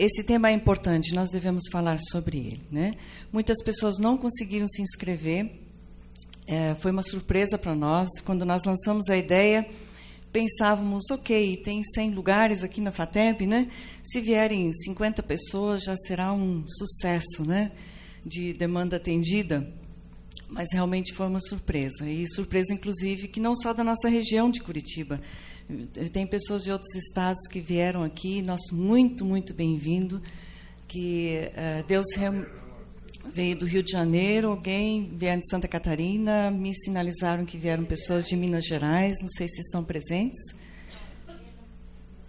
esse tema é importante, nós devemos falar sobre ele, né? Muitas pessoas não conseguiram se inscrever. Foi uma surpresa para nós. Quando nós lançamos a ideia, pensávamos, ok, tem 100 lugares aqui na FATEB, né? Se vierem 50 pessoas, já será um sucesso, né? De demanda atendida. Mas realmente foi uma surpresa. E surpresa, inclusive, que não só da nossa região de Curitiba. Tem pessoas de outros estados que vieram aqui, nosso muito, muito bem-vindo, que Deus veio do Rio de Janeiro, alguém veio de Santa Catarina, me sinalizaram que vieram pessoas de Minas Gerais, não sei se estão presentes.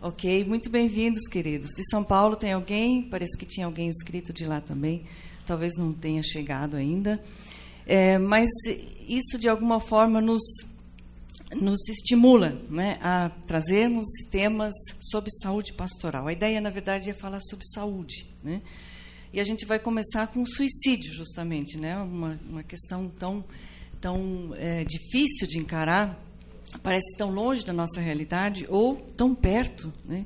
Ok, muito bem-vindos, queridos. De São Paulo tem alguém? Parece que tinha alguém inscrito de lá também, talvez não tenha chegado ainda. Mas isso, de alguma forma, nos estimula, né, a trazermos temas sobre saúde pastoral. A ideia, na verdade, é falar sobre saúde, né? E a gente vai começar com o suicídio, justamente, né? Uma questão tão difícil de encarar, parece tão longe da nossa realidade, ou tão perto, né?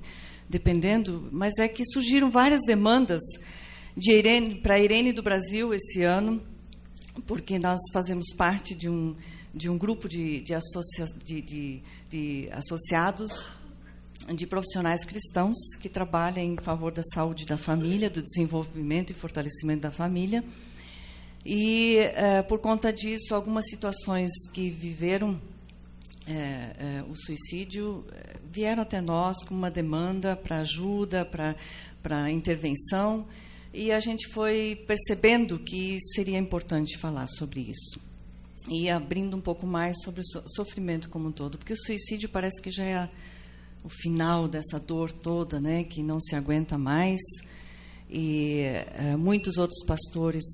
Dependendo, mas é que surgiram várias demandas para a Irene do Brasil esse ano, porque nós fazemos parte de um grupo de associados, de profissionais cristãos que trabalham em favor da saúde da família, do desenvolvimento e fortalecimento da família. E, por conta disso, algumas situações que viveram o suicídio vieram até nós com uma demanda para ajuda, para intervenção, e a gente foi percebendo que seria importante falar sobre isso. E abrindo um pouco mais sobre o sofrimento como um todo, porque o suicídio parece que já é o final dessa dor toda, né, que não se aguenta mais, e muitos outros pastores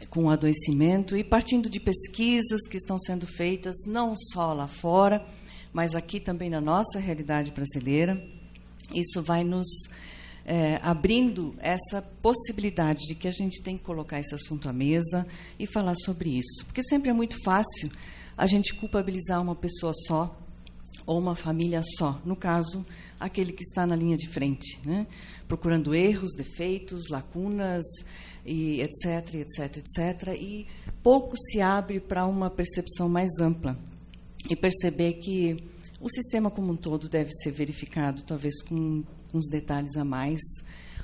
com adoecimento, e partindo de pesquisas que estão sendo feitas, não só lá fora, mas aqui também na nossa realidade brasileira, isso vai nos abrindo essa possibilidade de que a gente tem que colocar esse assunto à mesa e falar sobre isso. Porque sempre é muito fácil a gente culpabilizar uma pessoa só ou uma família só. No caso, aquele que está na linha de frente, né? Procurando erros, defeitos, lacunas, e etc, etc, etc. E pouco se abre para uma percepção mais ampla e perceber que o sistema como um todo deve ser verificado, talvez com uns detalhes a mais,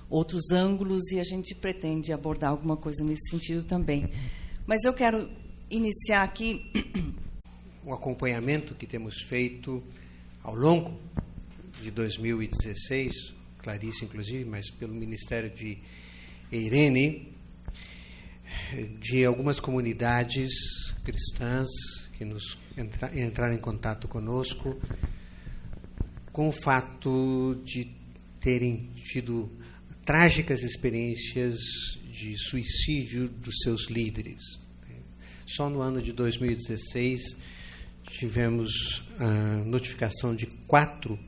outros ângulos, e a gente pretende abordar alguma coisa nesse sentido também. Mas eu quero iniciar aqui o acompanhamento que temos feito ao longo de 2016, Clarice inclusive, mas pelo Ministério de Irene, de algumas comunidades cristãs que entraram em contato conosco com o fato de terem tido trágicas experiências de suicídio dos seus líderes. Só no ano de 2016 tivemos a notificação de 4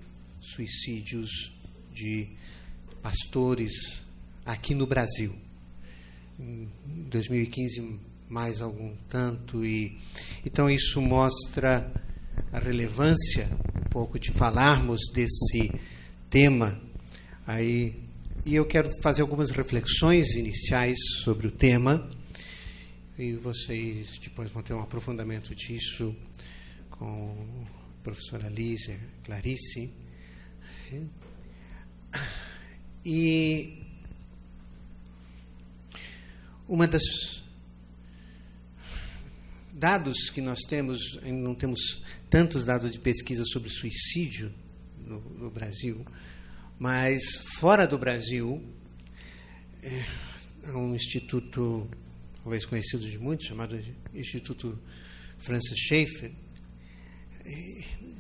suicídios de pastores aqui no Brasil. Em 2015, mais algum tanto. Então, isso mostra a relevância um pouco de falarmos desse tema aí. E eu quero fazer algumas reflexões iniciais sobre o tema, e vocês depois vão ter um aprofundamento disso com a professora Lísia, Clarice. E uma das dados que nós temos, não temos tantos dados de pesquisa sobre suicídio no Brasil, mas fora do Brasil, há um instituto, talvez conhecido de muitos, chamado Instituto Francis Schaeffer,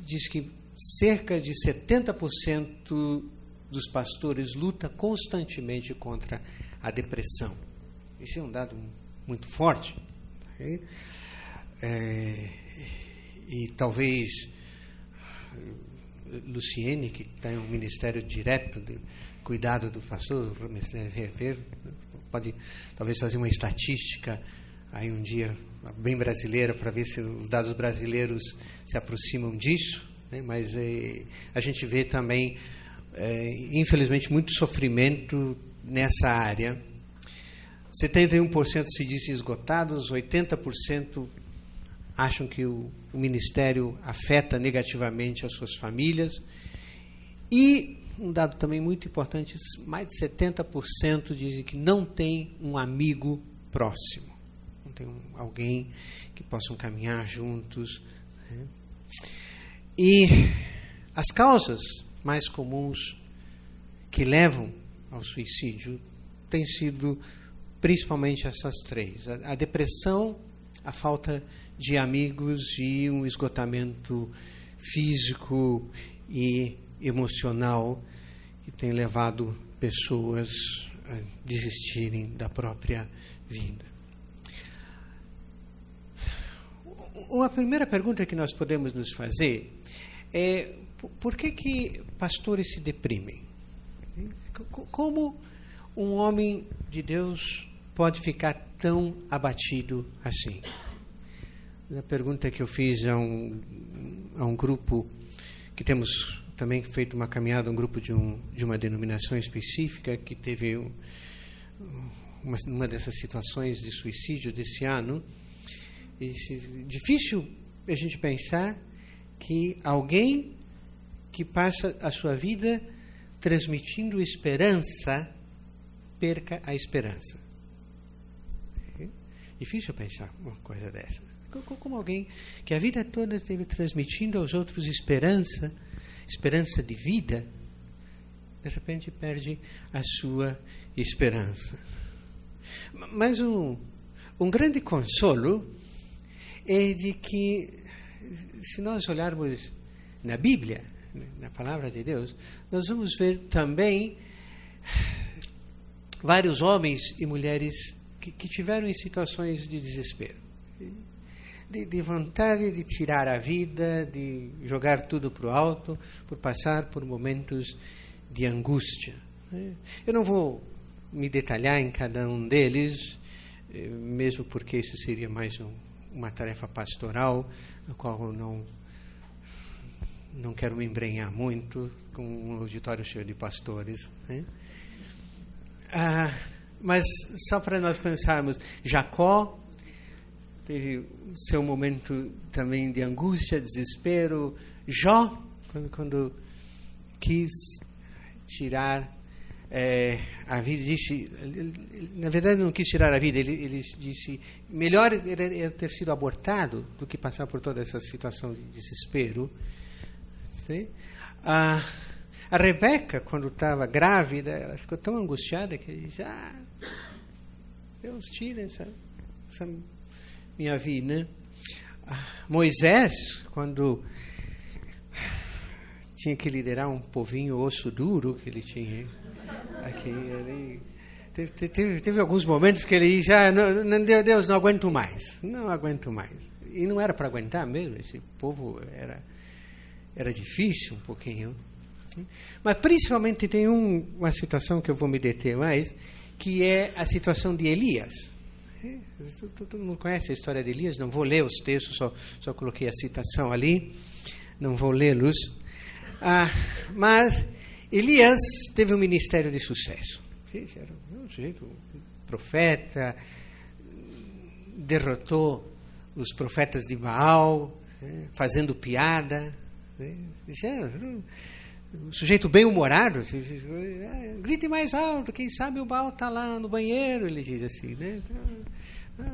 diz que cerca de 70% dos pastores luta constantemente contra a depressão. Esse é um dado muito forte. E talvez Luciene, que tem um ministério direto de cuidado do pastor, o Ministério Rever, pode talvez fazer uma estatística aí um dia bem brasileira para ver se os dados brasileiros se aproximam disso, né? Mas a gente vê também infelizmente, muito sofrimento nessa área. 71% se dizem esgotados, 80% acham que o ministério afeta negativamente as suas famílias. E um dado também muito importante, mais de 70% dizem que não tem um amigo próximo. Não tem alguém que possam caminhar juntos. Né? E as causas mais comuns que levam ao suicídio têm sido principalmente essas três: a depressão, a falta de amigos e um esgotamento físico e emocional que tem levado pessoas a desistirem da própria vida. Uma primeira pergunta que nós podemos nos fazer é: por que pastores se deprimem? Como um homem de Deus pode ficar tão abatido assim? A pergunta que eu fiz a um grupo que temos também feito uma caminhada, um grupo de uma denominação específica que teve uma dessas situações de suicídio desse ano. E difícil a gente pensar que alguém que passa a sua vida transmitindo esperança perca a esperança. Difícil pensar uma coisa dessa. Como alguém que a vida toda esteve transmitindo aos outros esperança de vida, de repente perde a sua esperança. Mas um grande consolo é de que, se nós olharmos na Bíblia, na Palavra de Deus, nós vamos ver também vários homens e mulheres que tiveram em situações de desespero, de vontade de tirar a vida, de jogar tudo para o alto, por passar por momentos de angústia. Eu não vou me detalhar em cada um deles, mesmo porque isso seria mais uma tarefa pastoral, na qual eu não quero me embrenhar muito com um auditório cheio de pastores. Né? Mas só para nós pensarmos, Jacó teve o seu momento também de angústia, desespero. Jó, quando quis tirar a vida, disse, na verdade não quis tirar a vida, ele disse, melhor era ter sido abortado do que passar por toda essa situação de desespero. A Rebeca, quando estava grávida, ela ficou tão angustiada que ela disse, Deus tira essa minha vida. Moisés, quando tinha que liderar um povinho osso duro que ele tinha aqui, ele teve alguns momentos que ele disse, Deus, não aguento mais. E não era para aguentar mesmo, esse povo era difícil um pouquinho. Mas principalmente tem uma situação que eu vou me deter mais, que é a situação de Elias. Todo mundo conhece a história de Elias, não vou ler os textos, só coloquei a citação ali, não vou lê-los. Mas Elias teve um ministério de sucesso. Era um sujeito profeta, derrotou os profetas de Baal, fazendo piada. Um sujeito bem-humorado, grite mais alto, quem sabe o Baal está lá no banheiro, ele diz assim, né?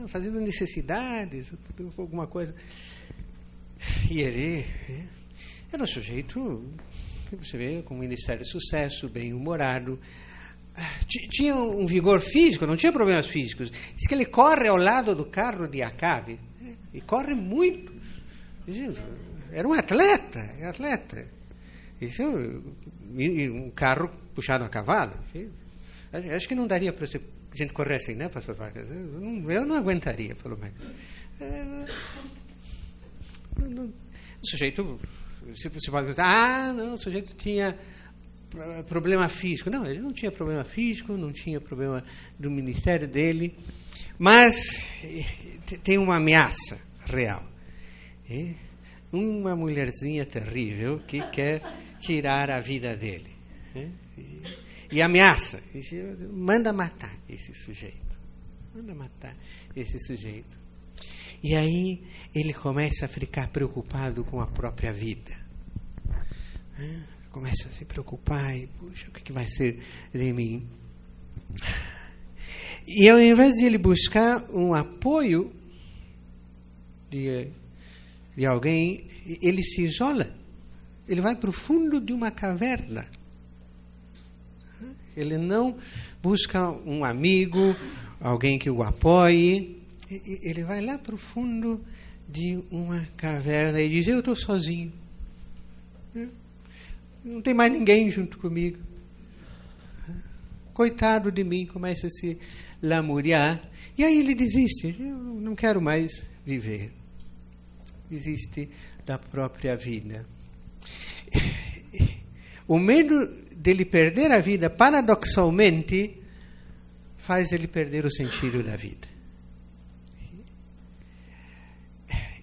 Fazendo necessidades, alguma coisa. E ele era um sujeito que você vê com um ministério de sucesso, bem-humorado, tinha um vigor físico, não tinha problemas físicos. Diz que ele corre ao lado do carro de Acabe, e corre muito. Era um atleta. Isso, e um carro puxado a cavalo. Acho que não daria para a gente correr assim, né, pastor Vargas? Eu não aguentaria, pelo menos. O sujeito, você pode dizer, não, o sujeito tinha problema físico. Não, ele não tinha problema físico, não tinha problema do ministério dele, mas tem uma ameaça real. Uma mulherzinha terrível que quer tirar a vida dele. E ameaça. Manda matar esse sujeito. Manda matar esse sujeito. E aí ele começa a ficar preocupado com a própria vida. Começa a se preocupar e, puxa, o que vai ser de mim? E ao invés de ele buscar um apoio de alguém, ele se isola. Ele vai para o fundo de uma caverna. Ele não busca um amigo, alguém que o apoie. Ele vai lá para o fundo de uma caverna e diz: eu estou sozinho. Não tem mais ninguém junto comigo. Coitado de mim, começa a se lamuriar. E aí ele desiste. Eu não quero mais viver. Desiste da própria vida. O medo dele perder a vida, paradoxalmente, faz ele perder o sentido da vida.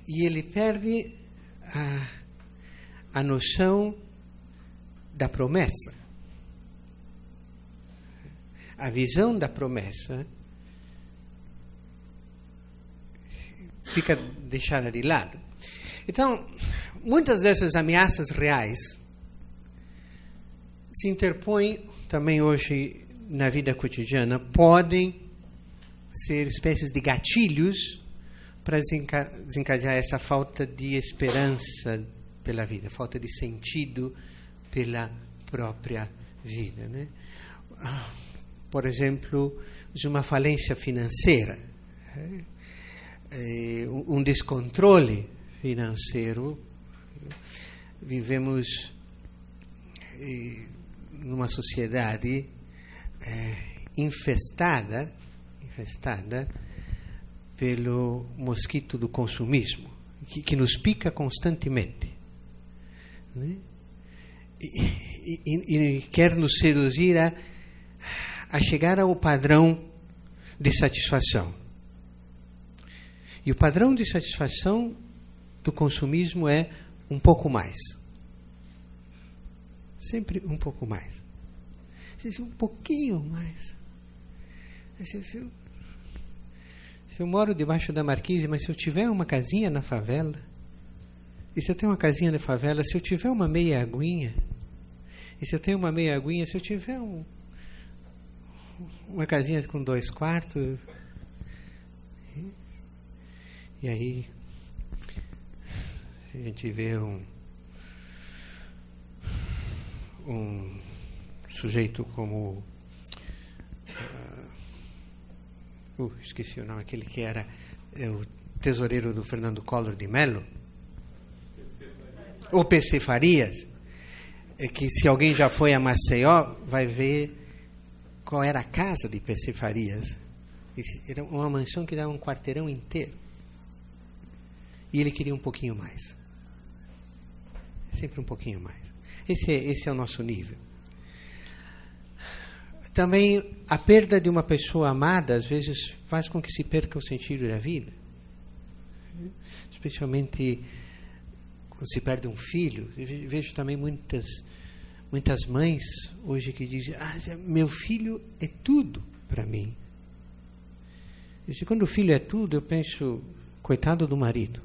E ele perde a noção da promessa. A visão da promessa fica deixada de lado. Então, muitas dessas ameaças reais se interpõem também hoje na vida cotidiana, podem ser espécies de gatilhos para desencadear essa falta de esperança pela vida, falta de sentido pela própria vida, né? Por exemplo, de uma falência financeira, um descontrole financeiro. Vivemos numa sociedade infestada pelo mosquito do consumismo, que nos pica constantemente, né? E quer nos seduzir a chegar ao padrão de satisfação. E o padrão de satisfação do consumismo é um pouco mais. Sempre um pouco mais. Um pouquinho mais. Se eu moro debaixo da marquise, mas se eu tiver uma casinha na favela, e se eu tenho uma casinha na favela, se eu tiver uma meia aguinha, e se eu tenho uma meia aguinha, se eu tiver uma casinha com 2 quartos, e aí a gente vê um sujeito como esqueci o nome, aquele que era o tesoureiro do Fernando Collor de Mello, o PC Farias, que se alguém já foi a Maceió, vai ver qual era a casa de PC Farias. Era uma mansão que dava um quarteirão inteiro. E ele queria um pouquinho mais. Sempre um pouquinho mais. Esse é o nosso nível. Também a perda de uma pessoa amada, às vezes, faz com que se perca o sentido da vida. Especialmente quando se perde um filho. Eu vejo também muitas mães hoje que dizem: meu filho é tudo para mim. E quando o filho é tudo, eu penso: coitado do marido.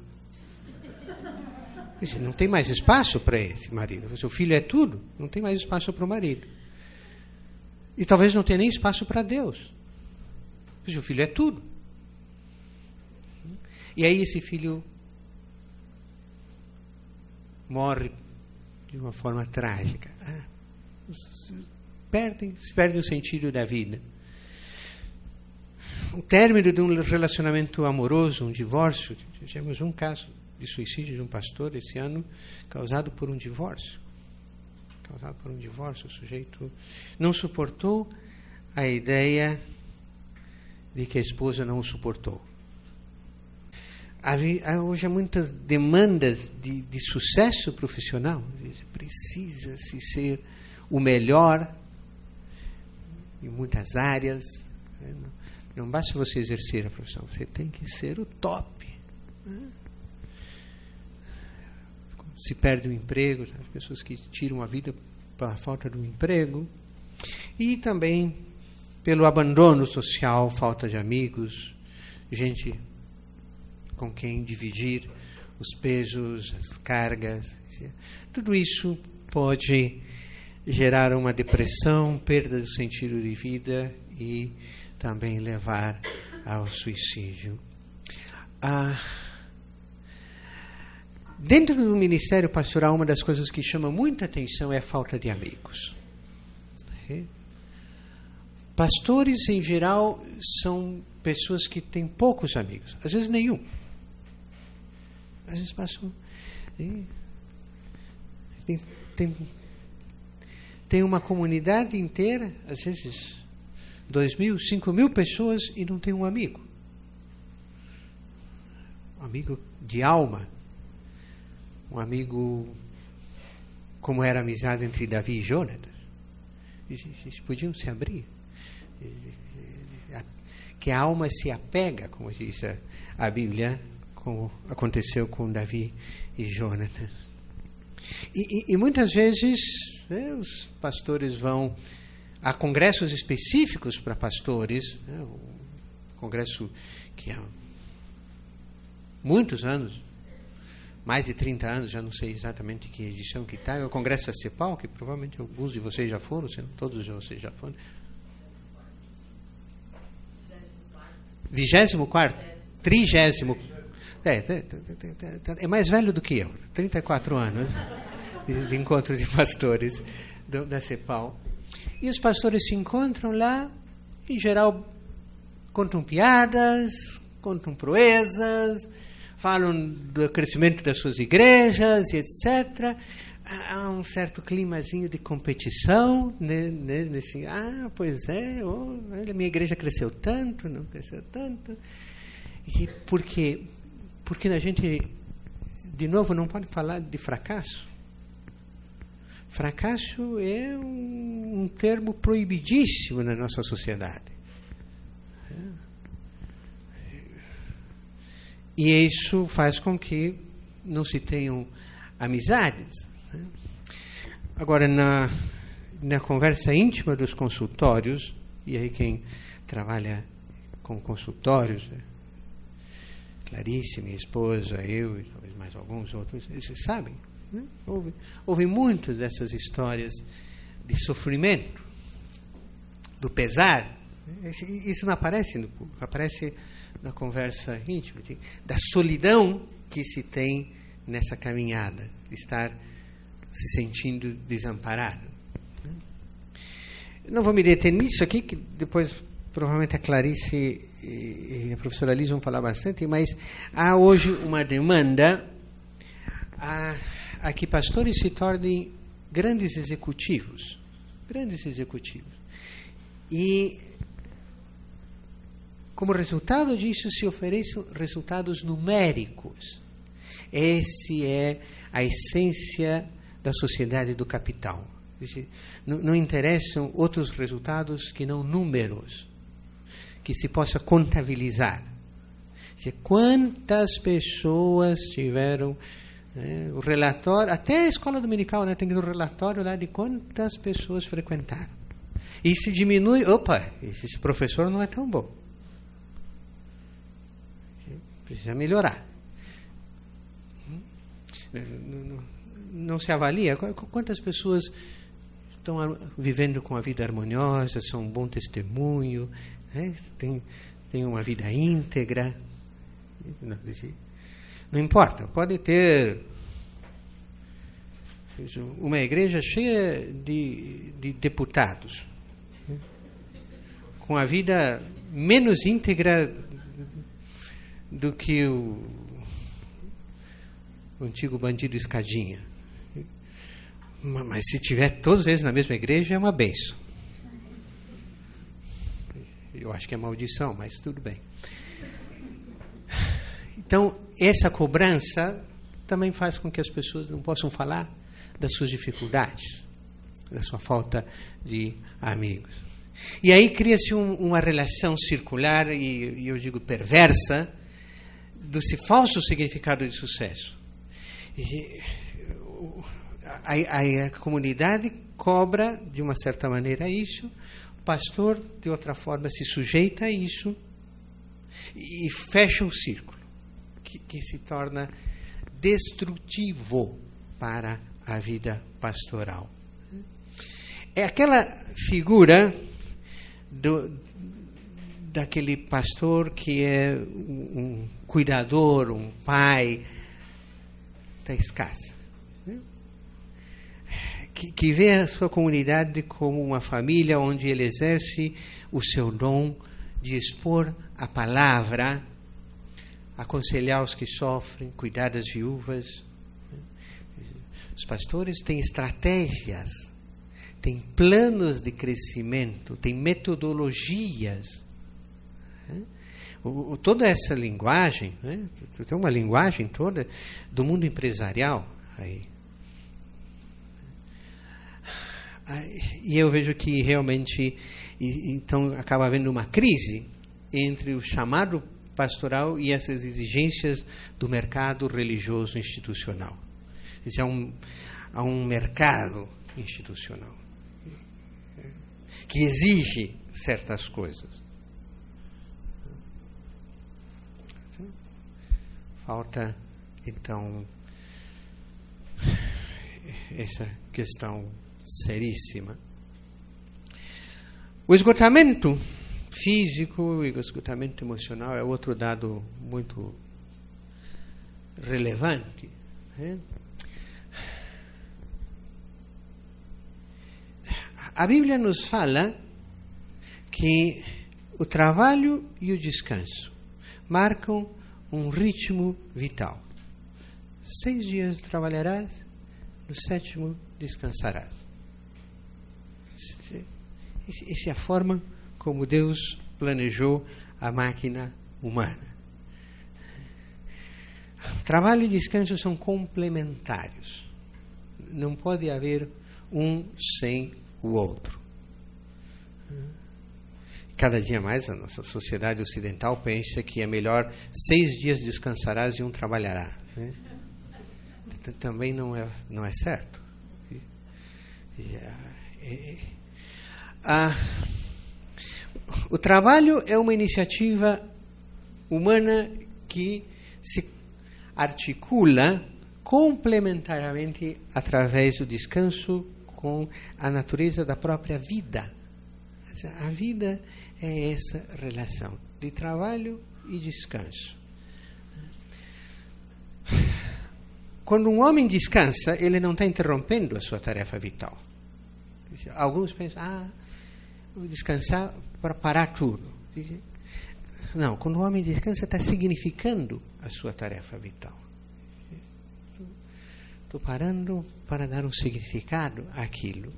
Não tem mais espaço para esse marido. O seu filho é tudo, não tem mais espaço para o marido. E talvez não tenha nem espaço para Deus. O seu filho é tudo. E aí esse filho morre de uma forma trágica. Se perde o sentido da vida. O término de um relacionamento amoroso, um divórcio. Tivemos um caso de suicídio de um pastor esse ano, causado por um divórcio. O sujeito não suportou a ideia de que a esposa não o suportou. Hoje há muitas demandas de sucesso profissional. Precisa-se ser o melhor em muitas áreas. Não basta você exercer a profissão, você tem que ser o top. Se perde o emprego, as pessoas que tiram a vida pela falta do emprego, e também pelo abandono social, falta de amigos, gente com quem dividir os pesos, as cargas. Tudo isso pode gerar uma depressão, perda do sentido de vida e também levar ao suicídio. Dentro do ministério pastoral, uma das coisas que chama muita atenção é a falta de amigos. Pastores, em geral, são pessoas que têm poucos amigos, às vezes nenhum. Às vezes passam... Tem uma comunidade inteira, às vezes 2.000, 5.000 pessoas e não tem um amigo. Um amigo de alma. Um amigo como era a amizade entre Davi e Jonatas. Eles podiam se abrir. Que a alma se apega, como diz a Bíblia, como aconteceu com Davi e Jonatas. E muitas vezes os pastores vão a congressos específicos para pastores, o congresso que há muitos anos, mais de 30 anos, já não sei exatamente que edição que está, é o Congresso da CEPAL, que provavelmente alguns de vocês já foram, se não todos de vocês já foram. 24º? 30º. É mais velho do que eu, 34 anos de encontro de pastores da CEPAL. E os pastores se encontram lá, em geral, contam piadas, contam proezas, falam do crescimento das suas igrejas, etc. Há um certo climazinho de competição, né? Nesse, pois é, a minha igreja cresceu tanto, não cresceu tanto. E por quê? Porque a gente, de novo, não pode falar de fracasso. Fracasso é um termo proibidíssimo na nossa sociedade. E isso faz com que não se tenham amizades. Agora, na conversa íntima dos consultórios, e aí quem trabalha com consultórios, Clarice, minha esposa, eu e talvez mais alguns outros, eles sabem, né? Houve muitas dessas histórias de sofrimento, do pesar. Isso não aparece aparece na conversa íntima, da solidão que se tem nessa caminhada, de estar se sentindo desamparado. Não vou me deter nisso aqui, que depois provavelmente a Clarice e a professora Liz vão falar bastante, mas há hoje uma demanda a que pastores se tornem grandes executivos. E como resultado disso se oferecem resultados numéricos. Essa é a essência da sociedade do capital. Não interessam outros resultados que não números, que se possa contabilizar. Quantas pessoas tiveram o relatório, até a escola dominical, né, tem um relatório lá de quantas pessoas frequentaram. E se diminui, esse professor não é tão bom. Precisa melhorar. Não se avalia quantas pessoas estão vivendo com a vida harmoniosa, são um bom testemunho, né? Tem uma vida íntegra. Não importa, pode ter uma igreja cheia de deputados, né? Com a vida menos íntegra do que o antigo bandido Escadinha. Mas se tiver todos eles na mesma igreja, é uma bênção. Eu acho que é maldição, mas tudo bem. Então, essa cobrança também faz com que as pessoas não possam falar das suas dificuldades, da sua falta de amigos. E aí cria-se uma relação circular, e eu digo desse falso significado de sucesso. a comunidade cobra, de uma certa maneira, isso. O pastor, de outra forma, se sujeita a isso e fecha o círculo, que se torna destrutivo para a vida pastoral. É aquela figura daquele pastor que é um cuidador, um pai, está escassa. Que vê a sua comunidade como uma família onde ele exerce o seu dom de expor a palavra, aconselhar os que sofrem, cuidar das viúvas. Os pastores têm estratégias, têm planos de crescimento, têm metodologias. Toda essa linguagem, tem uma linguagem toda do mundo empresarial aí. E eu vejo que realmente, então, acaba havendo uma crise entre o chamado pastoral e essas exigências do mercado religioso institucional. Há um mercado institucional que exige certas coisas. Falta, então, essa questão seríssima. O esgotamento físico e o esgotamento emocional é outro dado muito relevante. A Bíblia nos fala que o trabalho e o descanso marcam um ritmo vital. 6 dias trabalharás, no 7º descansarás. Essa é a forma como Deus planejou a máquina humana. Trabalho e descanso são complementares. Não pode haver um sem o outro. Cada dia mais a nossa sociedade ocidental pensa que é melhor 6 dias descansarás e 1 trabalhará. Também não é certo. O trabalho é uma iniciativa humana que se articula complementariamente através do descanso com a natureza da própria vida. A vida é essa relação de trabalho e descanso. Quando um homem descansa, ele não está interrompendo a sua tarefa vital. Alguns pensam, vou descansar para parar tudo. Não, quando o homem descansa, está significando a sua tarefa vital. Estou parando para dar um significado àquilo.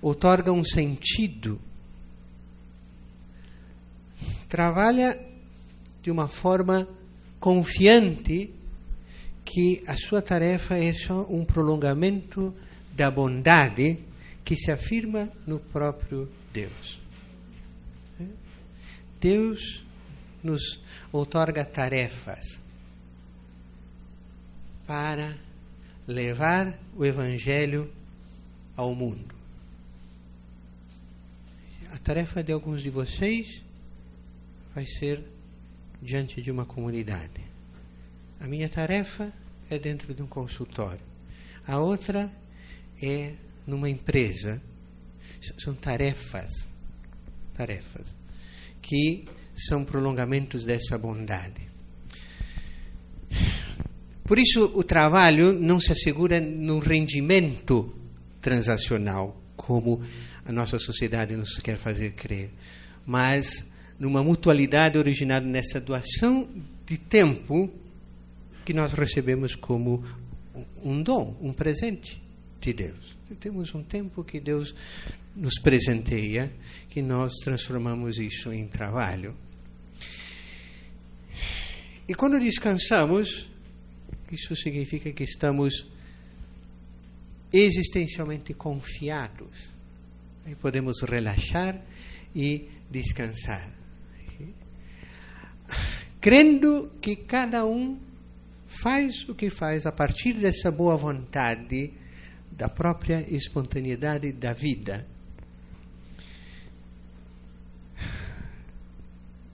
Outorga um sentido. Trabalha de uma forma confiante que a sua tarefa é só um prolongamento da bondade que se afirma no próprio Deus. Deus nos outorga tarefas para levar o Evangelho ao mundo. A tarefa de alguns de vocês vai ser diante de uma comunidade. A minha tarefa é dentro de um consultório. A outra é numa empresa. São tarefas que são prolongamentos dessa bondade. Por isso, o trabalho não se assegura no rendimento transacional, como a nossa sociedade nos quer fazer crer, mas numa mutualidade originada nessa doação de tempo que nós recebemos como um dom, um presente de Deus. Temos um tempo que Deus nos presenteia, que nós transformamos isso em trabalho. E quando descansamos, isso significa que estamos existencialmente confiados. Aí podemos relaxar e descansar. Crendo que cada um faz o que faz a partir dessa boa vontade, da própria espontaneidade da vida.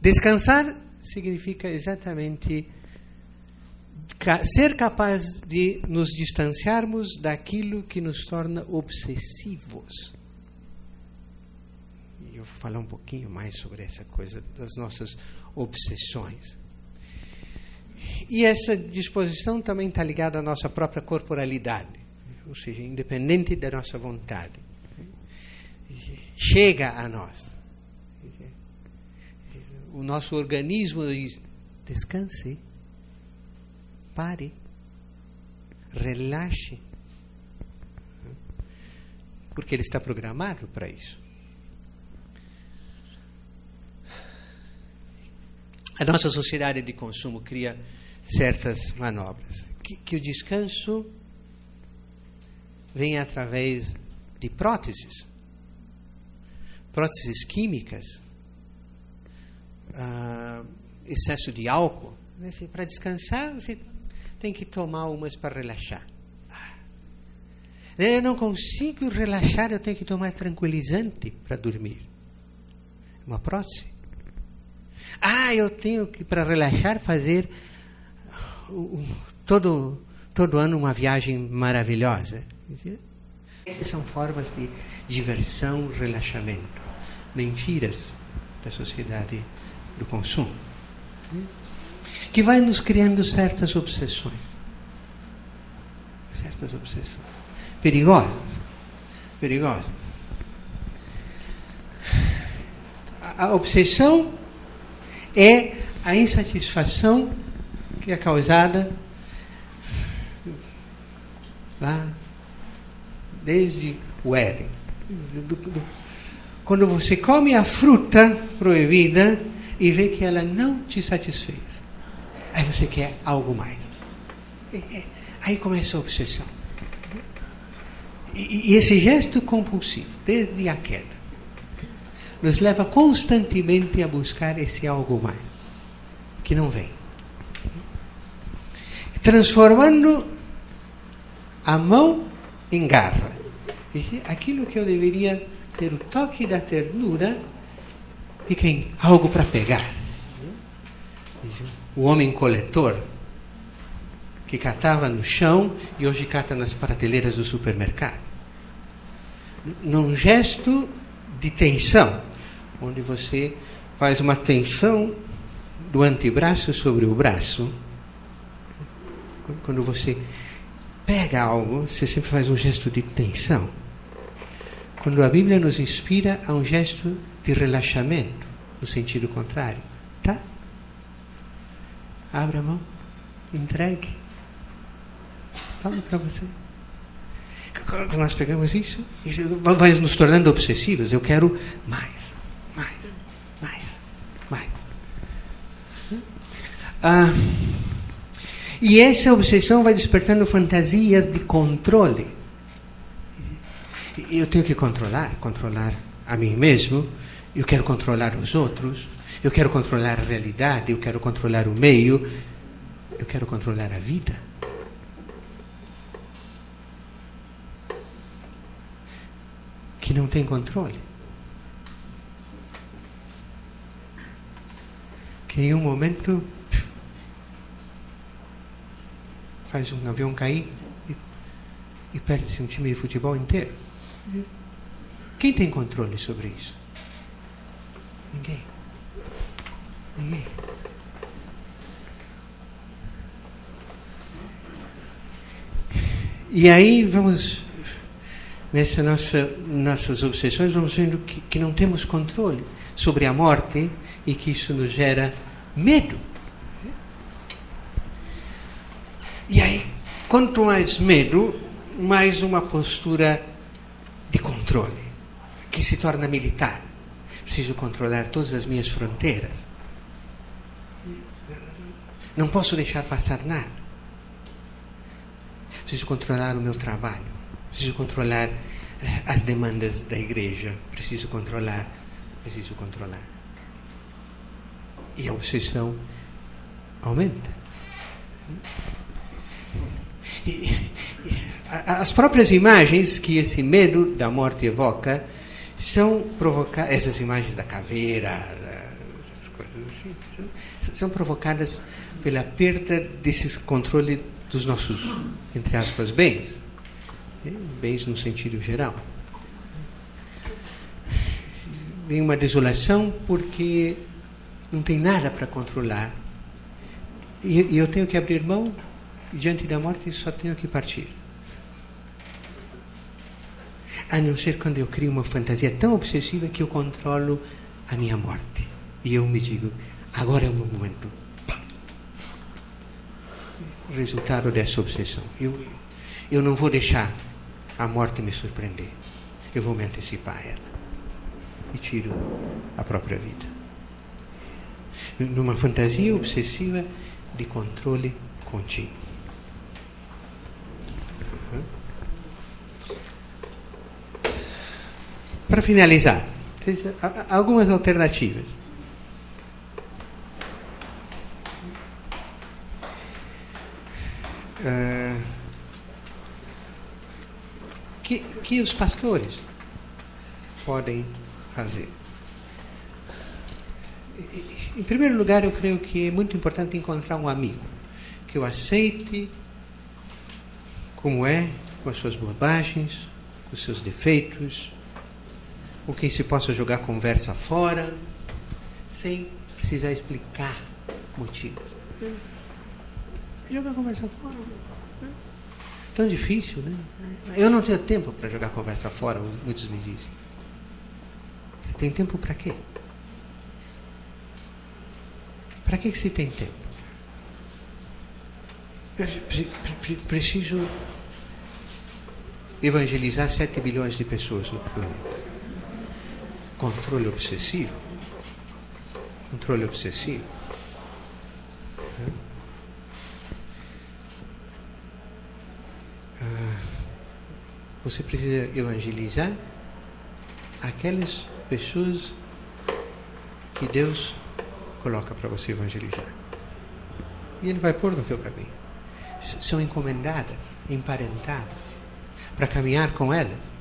Descansar significa exatamente ser capaz de nos distanciarmos daquilo que nos torna obsessivos. E eu vou falar um pouquinho mais sobre essa coisa das nossas obsessões. E essa disposição também está ligada à nossa própria corporalidade, ou seja, independente da nossa vontade. Chega a nós. O nosso organismo diz: descanse, pare, relaxe, porque ele está programado para isso. A nossa sociedade de consumo cria certas manobras. Que o descanso vem através de próteses químicas, excesso de álcool. Para descansar, você tem que tomar umas para relaxar. Eu não consigo relaxar, eu tenho que tomar tranquilizante para dormir. Uma prótese. Eu tenho que, para relaxar, fazer todo ano uma viagem maravilhosa. Essas são formas de diversão, relaxamento. Mentiras da sociedade do consumo, que vai nos criando certas obsessões. Perigosas. A obsessão é a insatisfação que é causada lá desde o Éden. Quando você come a fruta proibida e vê que ela não te satisfez, aí você quer algo mais. Aí começa a obsessão. E esse gesto compulsivo, desde a queda, nos leva constantemente a buscar esse algo mais, que não vem. Transformando a mão em garra. Aquilo que eu deveria ter o toque da ternura, fica em algo para pegar. O homem coletor, que catava no chão e hoje cata nas prateleiras do supermercado. Num gesto de tensão, onde você faz uma tensão do antebraço sobre o braço. Quando você pega algo, você sempre faz um gesto de tensão. Quando a Bíblia nos inspira a um gesto de relaxamento, no sentido contrário. Tá? Abra a mão, entregue. Toma para você. Quando nós pegamos isso vai nos tornando obsessivos. Eu quero mais. E essa obsessão vai despertando fantasias de controle. Eu tenho que controlar a mim mesmo, eu quero controlar os outros, eu quero controlar a realidade, eu quero controlar o meio, eu quero controlar a vida. Que não tem controle. Que em um momento faz um avião cair e perde-se um time de futebol inteiro. Quem tem controle sobre isso? Ninguém. E aí vamos, nossas obsessões, vamos vendo que não temos controle sobre a morte e que isso nos gera medo. E aí, quanto mais medo, mais uma postura de controle, que se torna militar. Preciso controlar todas as minhas fronteiras. Não posso deixar passar nada. Preciso controlar o meu trabalho. Preciso controlar as demandas da igreja. Preciso controlar. E a obsessão aumenta. As próprias imagens que esse medo da morte evoca são provocadas, essas imagens da caveira, essas coisas assim, são provocadas pela perda desse controle dos nossos, entre aspas, bens. Bens no sentido geral. Vem uma desolação porque não tem nada para controlar. E eu tenho que abrir mão, e diante da morte só tenho que partir. A não ser quando eu crio uma fantasia tão obsessiva que eu controlo a minha morte. E eu me digo, agora é o meu momento. O resultado dessa obsessão. Eu não vou deixar a morte me surpreender. Eu vou me antecipar a ela. E tiro a própria vida. Numa fantasia obsessiva de controle contínuo. Para finalizar, algumas alternativas. Que os pastores podem fazer. Em primeiro lugar, eu creio que é muito importante encontrar um amigo que o aceite como é, com as suas bobagens, com os seus defeitos, com quem se possa jogar conversa fora, sem precisar explicar motivos. Jogar conversa fora. Tão difícil, né? Eu não tenho tempo para jogar conversa fora, muitos me dizem. Você tem tempo para quê? Para que se tem tempo? Preciso evangelizar 7 bilhões de pessoas no planeta. Controle obsessivo. Controle obsessivo. Você precisa evangelizar aquelas pessoas que Deus coloca para você evangelizar. E Ele vai pôr no teu caminho. São encomendadas, emparentadas, para caminhar com elas.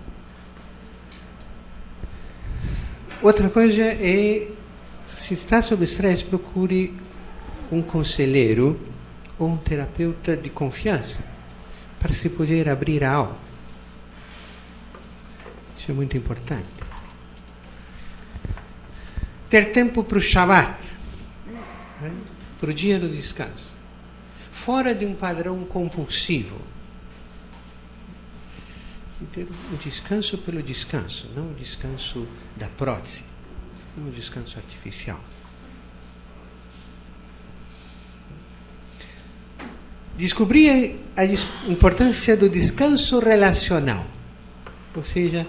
Outra coisa é, se está sob estresse, procure um conselheiro ou um terapeuta de confiança para se poder abrir a alma. Isso é muito importante. Ter tempo para o Shabbat, para o dia do descanso, fora de um padrão compulsivo. E ter o descanso pelo descanso, não o descanso da prótese, não o descanso artificial. Descobrir a importância do descanso relacional, ou seja,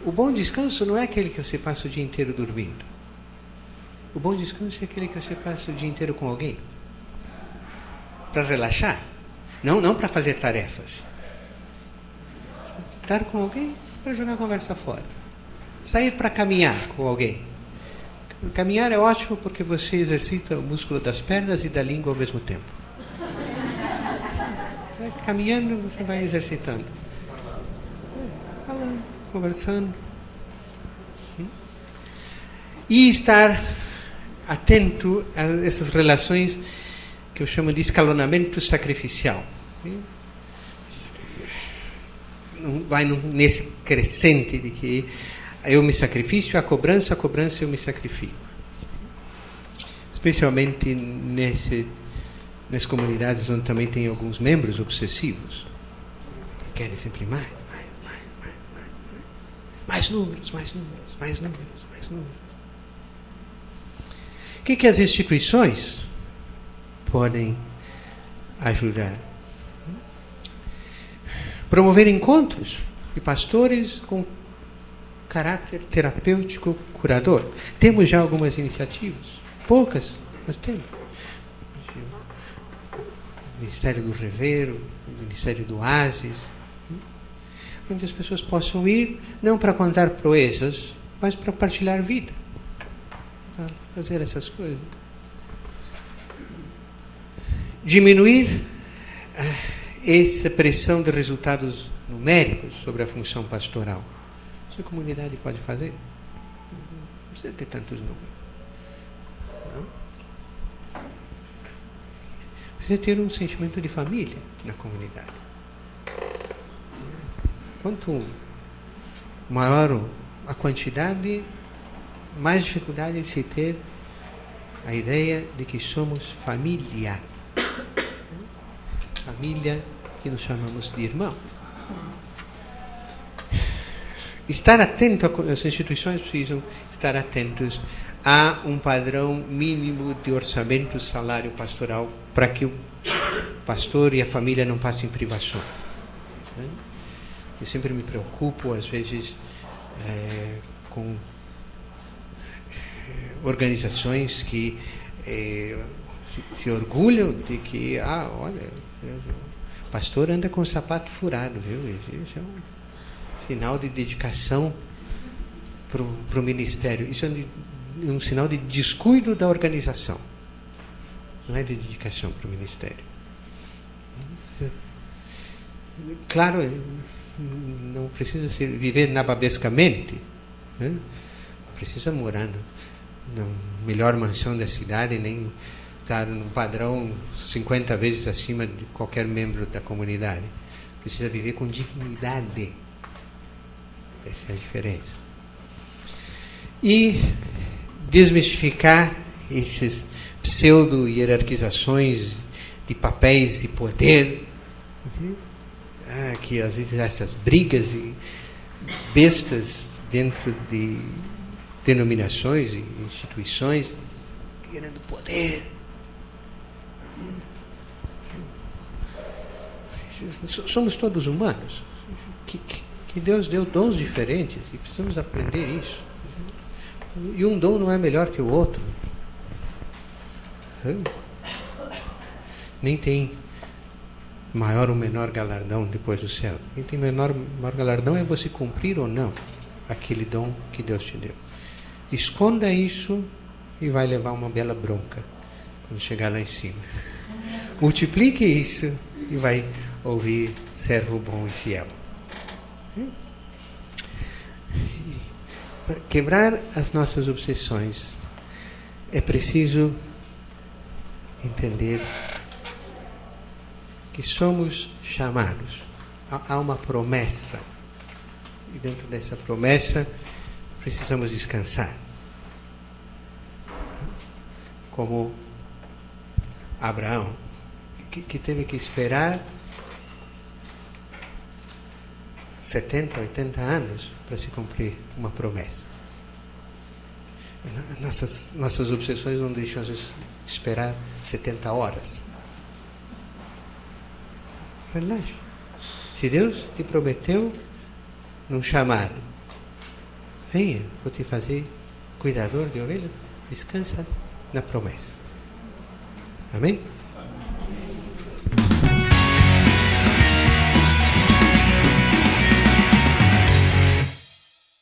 o bom descanso não é aquele que você passa o dia inteiro dormindo. O bom descanso é aquele que você passa o dia inteiro com alguém. Para relaxar. Não para fazer tarefas. Estar com alguém para jogar a conversa fora. Sair para caminhar com alguém. Caminhar é ótimo porque você exercita o músculo das pernas e da língua ao mesmo tempo. Caminhando, você vai exercitando. Falando, conversando. E estar atento a essas relações que eu chamo de escalonamento sacrificial. Vai nesse crescente de que eu me sacrifico, a cobrança eu me sacrifico. Especialmente nas comunidades onde também tem alguns membros obsessivos que querem sempre mais números. O que as instituições podem ajudar? Promover encontros de pastores com caráter terapêutico curador. Temos já algumas iniciativas, poucas, mas temos. O Ministério do Rever, o Ministério do Oásis, onde as pessoas possam ir, não para contar proezas, mas para partilhar vida, para fazer essas coisas. diminuir essa pressão de resultados numéricos sobre a função pastoral. Isso a comunidade pode fazer. Não precisa ter tantos números. Não? Precisa ter um sentimento de família na comunidade. Quanto maior a quantidade, mais dificuldade de se ter a ideia de que somos família. Família que nos chamamos de irmão. Estar atento, as instituições precisam estar atentos a um padrão mínimo de orçamento, salário pastoral, para que o pastor e a família não passem privações. Eu sempre me preocupo, às vezes, com organizações que se orgulham de que, olha, o pastor anda com o sapato furado, viu? Isso é um sinal de dedicação para o ministério. Isso é um sinal de descuido da organização. Não é de dedicação para o ministério. Claro, não precisa viver nababescamente. Não precisa morar na melhor mansão da cidade, nem estar no padrão 50 vezes acima de qualquer membro da comunidade. Precisa viver com dignidade. Essa é a diferença. E desmistificar essas pseudo-hierarquizações de papéis e poder, que às vezes essas brigas e bestas dentro de denominações e instituições, querendo poder. Somos todos humanos. Que Deus deu dons diferentes e precisamos aprender isso. E um dom não é melhor que o outro. Nem tem maior ou menor galardão depois do céu. Quem tem maior galardão é você cumprir ou não aquele dom que Deus te deu. Esconda isso e vai levar uma bela bronca quando chegar lá em cima. Multiplique isso e vai ouvir servo bom e fiel. Para quebrar as nossas obsessões, é preciso entender que somos chamados. Há uma promessa. E dentro dessa promessa, precisamos descansar. Como Abraão, que teve que esperar 70, 80 anos para se cumprir uma promessa. Nossas obsessões não deixam a gente esperar 70 horas. Relaxa. Se Deus te prometeu num chamado, venha, vou te fazer cuidador de ovelhas, descansa na promessa. Amém?